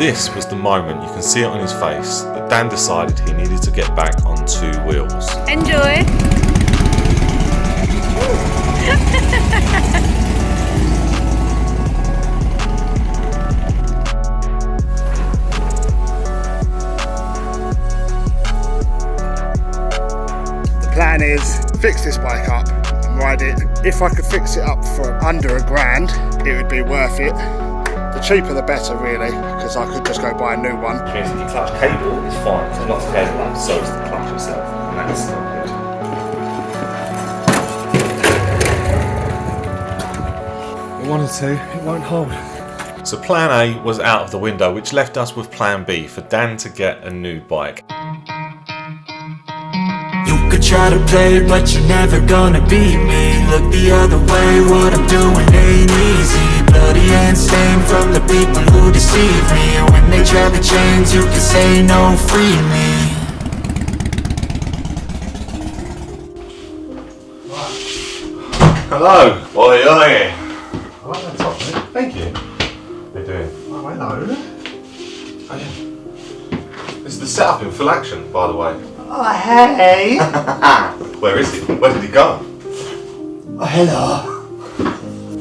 this was the moment, you can see it on his face, that Dan decided he needed to get back on 2 wheels. Enjoy! The plan is fix this bike up and ride it. If I could fix it up for under £1,000, it would be worth it. The cheaper the better, really, because I could just go buy a new one. Which means if your clutch cable is fine, because not the cable up, so is the clutch itself, and that's not good. I wanted to, it won't hold. So plan A was out of the window, which left us with plan B for Dan to get a new bike. You could try to play it, but you're never gonna beat me. Look the other way, what I'm doing ain't easy. Bloody and stained from the people who deceive me. And when they try to change, you can say no, free me. Hello! Oi, oi! I like that top, mate. Thank you. How you doing? Oh, hello. Oh, yeah. This is the setup in full action, by the way. Oh, hey! Where is he? Where did he go? Oh, hello.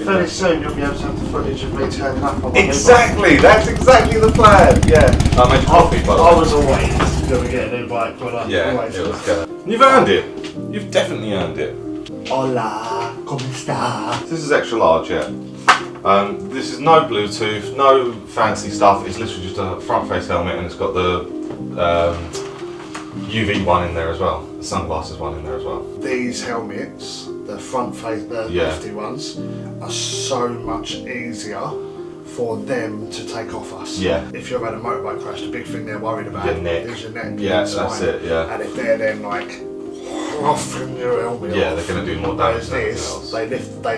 Very soon you'll be able to have the footage of me turning up on my Exactly! That's exactly the plan! Yeah. I made coffee, by the way. I was always going to get a new bike, but Yeah, always. it was good. You've earned it. You've definitely earned it. Hola, ¿cómo está? This is extra large, yeah. This is no Bluetooth, no fancy stuff. It's literally just a front face helmet, and it's got the UV one in there as well. The sunglasses one in there as well. These helmets, the front face, the lefty ones, are so much easier for them to take off us. Yeah. If you've had a motorbike crash, the big thing they're worried about Your neck. is your neck. Yeah, and spine. that's it, yeah. And if they're then like roughing your helmet Yeah, off, they're going to do more damage than anything this, else. they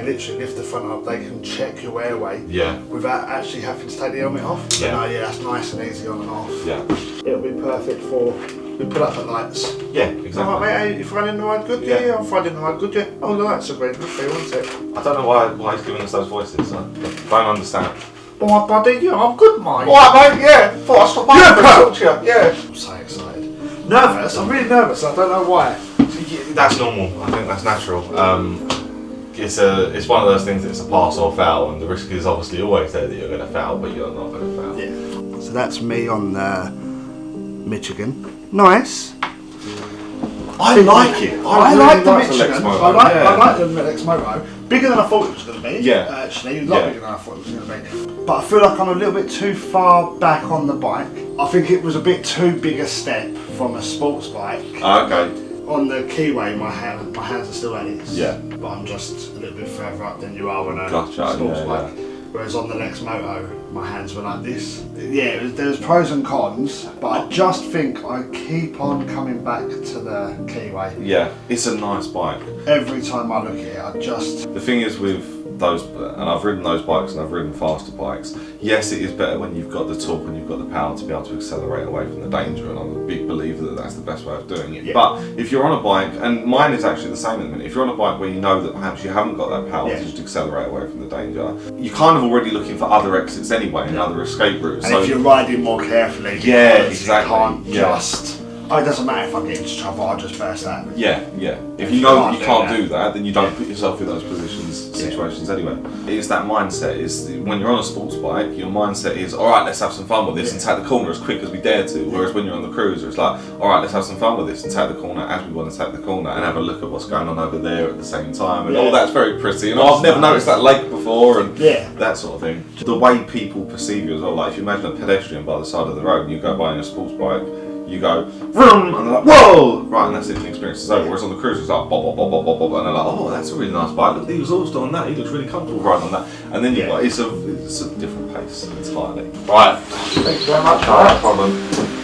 literally lift the front up, they can check your airway without actually having to take the helmet off. So Yeah. no, that's nice and easy on and off. Yeah. It'll be perfect for, we put up the lights. Yeah, exactly. Alright mate, hey, you running the ride good? Yeah, I'm riding the ride good, yeah. Oh, the lights are great, good for you, isn't it? I don't know why he's giving us those voices. I don't understand. Alright buddy, yeah, I'm good mate. Alright mate, yeah. Thought I stopped by to talk to you. Yeah. I'm so excited. Nervous, I'm really nervous, I don't know why. That's normal. I think that's natural. It's one of those things that's a pass or foul, and the risk is obviously always there that you're going to foul, but you're not going to foul. Yeah. So that's me on Michigan. Nice. I like it. I really like the Lex Michigan. Moto. I like the Lex Moto. Bigger than I thought it was going to be. Yeah. Actually, a lot bigger than I thought it was going to be. But I feel like I'm a little bit too far back on the bike. I think it was a bit too big a step from a sports bike. Okay. On the Keyway, my hands are still at it. Yeah. But I'm just a little bit further up than you are on a Gotcha, sports yeah, bike. Whereas on the Lex Moto, my hands were like this. Yeah, there's pros and cons, but I just think I keep on coming back to the Keyway. Yeah, it's a nice bike. Every time I look at it, I just... The thing is with those, and I've ridden those bikes and I've ridden faster bikes, yes it is better when you've got the torque and you've got the power to be able to accelerate away from the danger, and I'm a big believer that that's the best way of doing it. Yeah. But if you're on a bike, and mine is actually the same at the minute, if you're on a bike where you know that perhaps you haven't got that power to just accelerate away from the danger, you're kind of already looking for other exits anyway and other escape routes. And if you're riding more carefully, exactly. You can't just... Oh, it doesn't matter if I get into trouble, I'll just burst out. Yeah. If you know that you can't do that, then you don't put yourself in those situations anyway. It's that mindset. Is when you're on a sports bike, your mindset is, all right, let's have some fun with this and take the corner as quick as we dare to. Whereas when you're on the cruiser, it's like, all right, let's have some fun with this and take the corner as we want to take the corner and have a look at what's going on over there at the same time. And all that's very pretty. And I've never noticed that lake before and that sort of thing. The way people perceive you as well, like if you imagine a pedestrian by the side of the road and you go by in a sports bike, you go, vroom, and they're like, whoa! Right, and that's it, the experience is over. Whereas on the cruiser, it's like, bob, bob, bob, bob, bob, bob, and they're like, oh, that's a really nice bike. Look, he was also on that. He looks really comfortable riding on that. And then you've got, it's a different pace entirely. Right. Thank you very much. No problem.